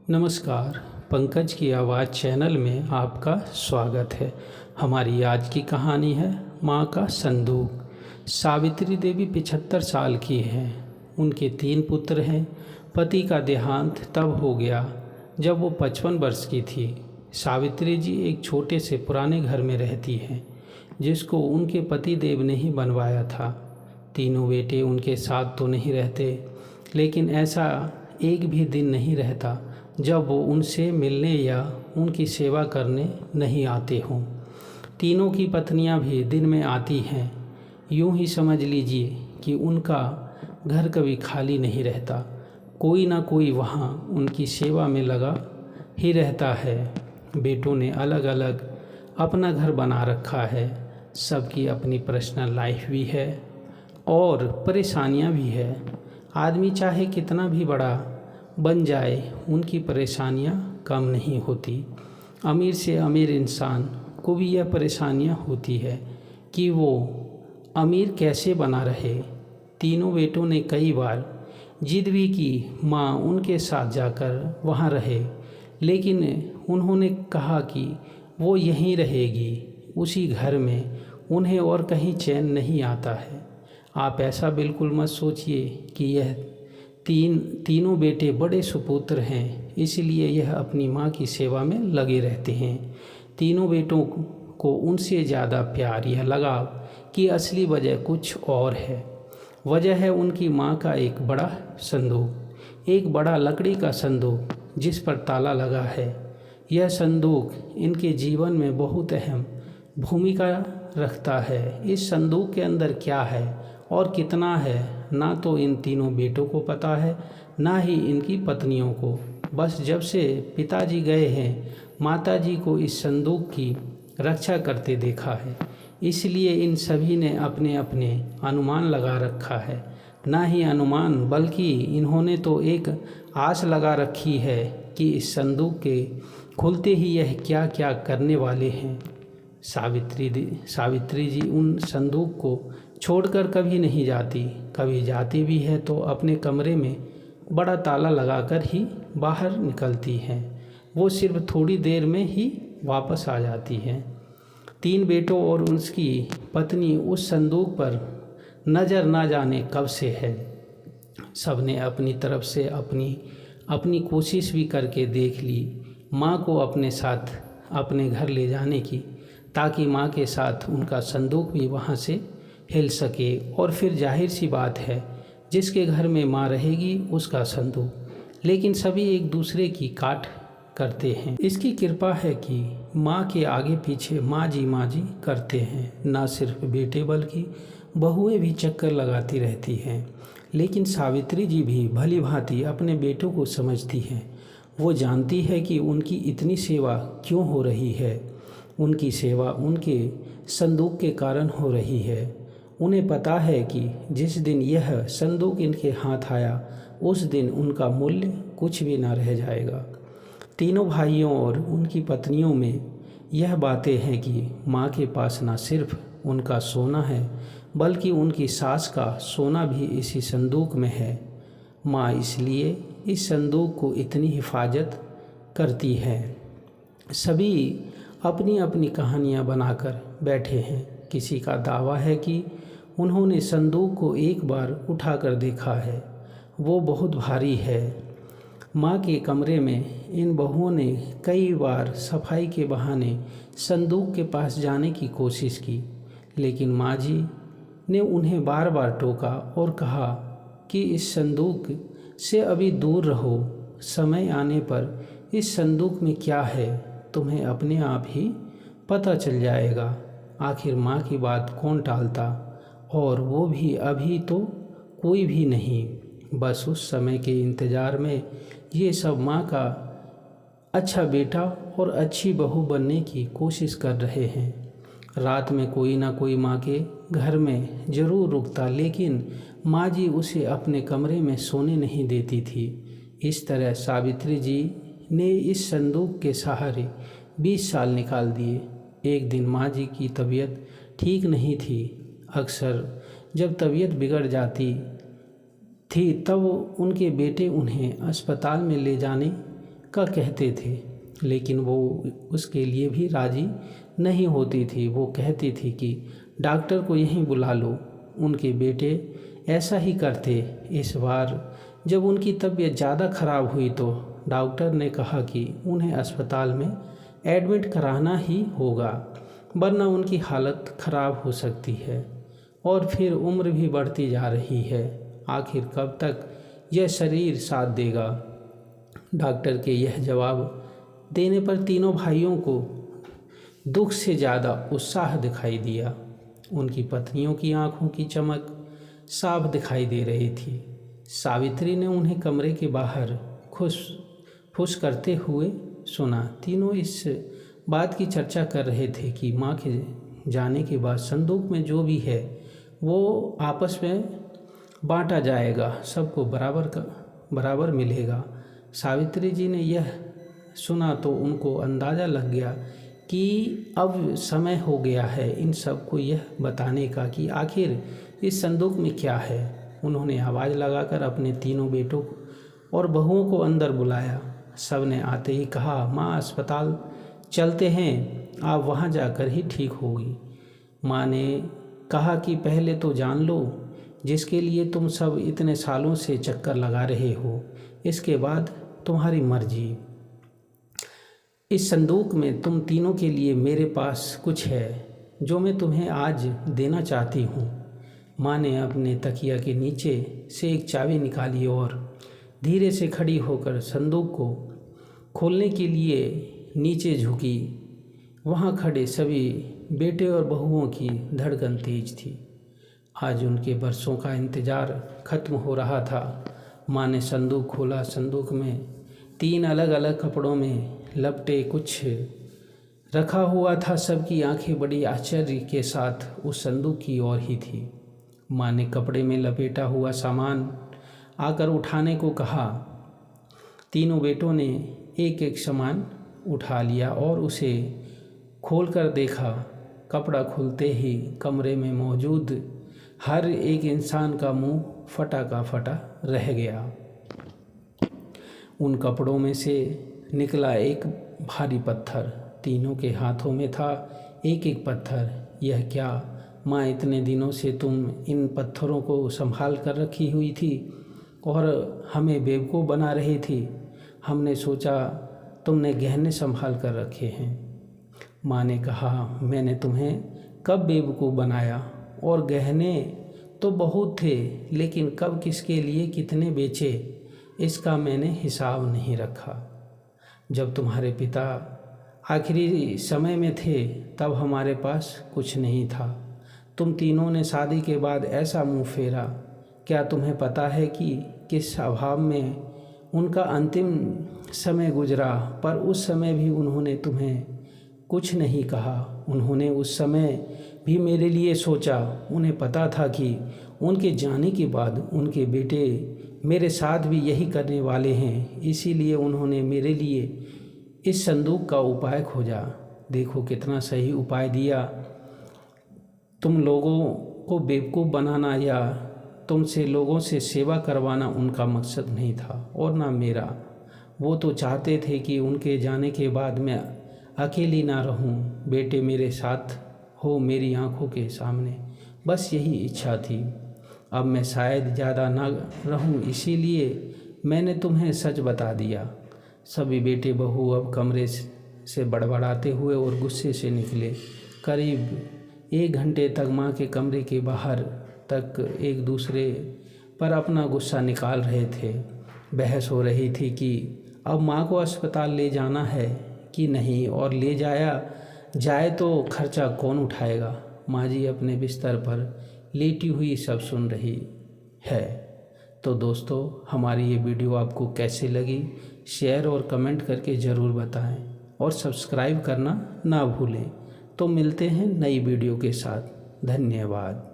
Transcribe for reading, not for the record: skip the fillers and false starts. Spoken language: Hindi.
नमस्कार। पंकज की आवाज़ चैनल में आपका स्वागत है। हमारी आज की कहानी है माँ का संदूक। सावित्री देवी 75 साल की हैं। उनके 3 पुत्र हैं। पति का देहांत तब हो गया जब वो 55 वर्ष की थी। सावित्री जी एक छोटे से पुराने घर में रहती हैं जिसको उनके पति देव ने ही बनवाया था। तीनों बेटे उनके साथ तो नहीं रहते, लेकिन ऐसा एक भी दिन नहीं रहता जब वो उनसे मिलने या उनकी सेवा करने नहीं आते हों। तीनों की पत्नियां भी दिन में आती हैं। यूं ही समझ लीजिए कि उनका घर कभी खाली नहीं रहता। कोई ना कोई वहाँ उनकी सेवा में लगा ही रहता है। बेटों ने अलग अलग अपना घर बना रखा है। सबकी अपनी पर्सनल लाइफ भी है और परेशानियाँ भी है। आदमी चाहे कितना भी बड़ा बन जाए, उनकी परेशानियां कम नहीं होती। अमीर से अमीर इंसान को भी यह परेशानियां होती है कि वो अमीर कैसे बना रहे। तीनों बेटों ने कई बार जिद भी की माँ उनके साथ जाकर वहाँ रहे, लेकिन उन्होंने कहा कि वो यहीं रहेगी, उसी घर में। उन्हें और कहीं चैन नहीं आता है। आप ऐसा बिल्कुल मत सोचिए कि यह तीनों बेटे बड़े सुपुत्र हैं, इसलिए यह अपनी माँ की सेवा में लगे रहते हैं। तीनों बेटों को उनसे ज़्यादा प्यार या लगाव की असली वजह कुछ और है। वजह है उनकी माँ का एक बड़ा संदूक, एक बड़ा लकड़ी का संदूक जिस पर ताला लगा है। यह संदूक इनके जीवन में बहुत अहम भूमिका रखता है। इस संदूक के अंदर क्या है और कितना है, ना तो इन तीनों बेटों को पता है, ना ही इनकी पत्नियों को। बस जब से पिताजी गए हैं, माताजी को इस संदूक की रक्षा करते देखा है, इसलिए इन सभी ने अपने अपने अनुमान लगा रखा है। ना ही अनुमान, बल्कि इन्होंने तो एक आस लगा रखी है कि इस संदूक के खुलते ही यह क्या क्या करने वाले हैं। सावित्री जी उन संदूक को छोड़कर कभी नहीं जाती। कभी जाती भी है तो अपने कमरे में बड़ा ताला लगाकर ही बाहर निकलती हैं। वो सिर्फ थोड़ी देर में ही वापस आ जाती हैं। 3 बेटों और उसकी पत्नी उस संदूक पर नज़र ना जाने कब से है। सबने अपनी तरफ से अपनी कोशिश भी करके देख ली माँ को अपने साथ अपने घर ले जाने की, ताकि माँ के साथ उनका संदूक भी वहाँ से हिल सके। और फिर जाहिर सी बात है, जिसके घर में माँ रहेगी उसका संदूक। लेकिन सभी एक दूसरे की काट करते हैं। इसकी कृपा है कि माँ के आगे पीछे माँ जी करते हैं। ना सिर्फ बेटे बल्कि बहुएं भी चक्कर लगाती रहती हैं। लेकिन सावित्री जी भी भली भांति अपने बेटों को समझती हैं। वो जानती है कि उनकी इतनी सेवा क्यों हो रही है। उनकी सेवा उनके संदूक के कारण हो रही है। उन्हें पता है कि जिस दिन यह संदूक इनके हाथ आया, उस दिन उनका मूल्य कुछ भी ना रह जाएगा। तीनों भाइयों और उनकी पत्नियों में यह बातें हैं कि माँ के पास ना सिर्फ उनका सोना है, बल्कि उनकी सास का सोना भी इसी संदूक में है। माँ इसलिए इस संदूक को इतनी हिफाजत करती है। सभी अपनी अपनी कहानियाँ बनाकर बैठे हैं। किसी का दावा है कि उन्होंने संदूक को एक बार उठाकर देखा है, वो बहुत भारी है। माँ के कमरे में इन बहुओं ने कई बार सफाई के बहाने संदूक के पास जाने की कोशिश की, लेकिन माँ जी ने उन्हें बार बार टोका और कहा कि इस संदूक से अभी दूर रहो। समय आने पर इस संदूक में क्या है तुम्हें अपने आप ही पता चल जाएगा। आखिर माँ की बात कौन टालता, और वो भी अभी तो कोई भी नहीं। बस उस समय के इंतज़ार में ये सब माँ का अच्छा बेटा और अच्छी बहू बनने की कोशिश कर रहे हैं। रात में कोई ना कोई माँ के घर में ज़रूर रुकता, लेकिन माँ जी उसे अपने कमरे में सोने नहीं देती थी। इस तरह सावित्री जी ने इस संदूक के सहारे 20 साल निकाल दिए। एक दिन माँ जी की तबीयत ठीक नहीं थी। अक्सर जब तबीयत बिगड़ जाती थी तब उनके बेटे उन्हें अस्पताल में ले जाने का कहते थे, लेकिन वो उसके लिए भी राज़ी नहीं होती थी। वो कहती थी कि डॉक्टर को यहीं बुला लो। उनके बेटे ऐसा ही करते। इस बार जब उनकी तबीयत ज़्यादा ख़राब हुई तो डॉक्टर ने कहा कि उन्हें अस्पताल में एडमिट कराना ही होगा, वरना उनकी हालत ख़राब हो सकती है और फिर उम्र भी बढ़ती जा रही है। आखिर कब तक यह शरीर साथ देगा। डॉक्टर के यह जवाब देने पर तीनों भाइयों को दुख से ज़्यादा उत्साह दिखाई दिया। उनकी पत्नियों की आंखों की चमक साफ दिखाई दे रही थी। सावित्री ने उन्हें कमरे के बाहर खुश फुस करते हुए सुना। तीनों इस बात की चर्चा कर रहे थे कि माँ के जाने के बाद संदूक में जो भी है वो आपस में बांटा जाएगा, सबको बराबर मिलेगा। सावित्री जी ने यह सुना तो उनको अंदाज़ा लग गया कि अब समय हो गया है इन सबको यह बताने का कि आखिर इस संदूक में क्या है। उन्होंने आवाज़ लगाकर अपने तीनों बेटों और बहुओं को अंदर बुलाया। सब ने आते ही कहा, माँ अस्पताल चलते हैं, आप वहाँ जाकर ही ठीक होगी। माँ ने कहा कि पहले तो जान लो जिसके लिए तुम सब इतने सालों से चक्कर लगा रहे हो, इसके बाद तुम्हारी मर्जी। इस संदूक में तुम तीनों के लिए मेरे पास कुछ है जो मैं तुम्हें आज देना चाहती हूँ। माँ ने अपने तकिया के नीचे से एक चाबी निकाली और धीरे से खड़ी होकर संदूक को खोलने के लिए नीचे झुकी। वहाँ खड़े सभी बेटे और बहुओं की धड़कन तेज थी। आज उनके बरसों का इंतज़ार ख़त्म हो रहा था। माँ ने संदूक खोला। संदूक में 3 अलग अलग कपड़ों में लपटे कुछ रखा हुआ था। सबकी आंखें बड़ी आश्चर्य के साथ उस संदूक की ओर ही थी। माँ ने कपड़े में लपेटा हुआ सामान आकर उठाने को कहा। तीनों बेटों ने एक एक सामान उठा लिया और उसे खोलकर देखा। कपड़ा खुलते ही कमरे में मौजूद हर एक इंसान का मुंह फटा का फटा रह गया। उन कपड़ों में से निकला एक भारी पत्थर। तीनों के हाथों में था एक एक पत्थर। यह क्या माँ, इतने दिनों से तुम इन पत्थरों को संभाल कर रखी हुई थी और हमें बेवकूफ़ बना रही थी। हमने सोचा तुमने गहने संभाल कर रखे हैं। माँ ने कहा, मैंने तुम्हें कब बेवकूफ़ बनाया, और गहने तो बहुत थे, लेकिन कब किसके लिए कितने बेचे इसका मैंने हिसाब नहीं रखा। जब तुम्हारे पिता आखिरी समय में थे तब हमारे पास कुछ नहीं था। तुम तीनों ने शादी के बाद ऐसा मुंह फेरा। क्या तुम्हें पता है कि किस अभाव में उनका अंतिम समय गुजरा, पर उस समय भी उन्होंने तुम्हें कुछ नहीं कहा। उन्होंने उस समय भी मेरे लिए सोचा। उन्हें पता था कि उनके जाने के बाद उनके बेटे मेरे साथ भी यही करने वाले हैं, इसीलिए उन्होंने मेरे लिए इस संदूक का उपाय खोजा। देखो कितना सही उपाय दिया। तुम लोगों को बेवकूफ़ बनाना या तुमसे लोगों से सेवा करवाना उनका मकसद नहीं था और ना मेरा। वो तो चाहते थे कि उनके जाने के बाद मैं अकेली ना रहूं, बेटे मेरे साथ हो मेरी आंखों के सामने, बस यही इच्छा थी। अब मैं शायद ज़्यादा ना रहूं, इसीलिए मैंने तुम्हें सच बता दिया। सभी बेटे बहू अब कमरे से बड़बड़ाते हुए और गुस्से से निकले। करीब 1 घंटे तक माँ के कमरे के बाहर तक एक दूसरे पर अपना गुस्सा निकाल रहे थे। बहस हो रही थी कि अब माँ को अस्पताल ले जाना है कि नहीं, और ले जाया जाए तो खर्चा कौन उठाएगा। माँ जी अपने बिस्तर पर लेटी हुई सब सुन रही है। तो दोस्तों, हमारी ये वीडियो आपको कैसे लगी शेयर और कमेंट करके ज़रूर बताएं और सब्सक्राइब करना ना भूलें। तो मिलते हैं नई वीडियो के साथ। धन्यवाद।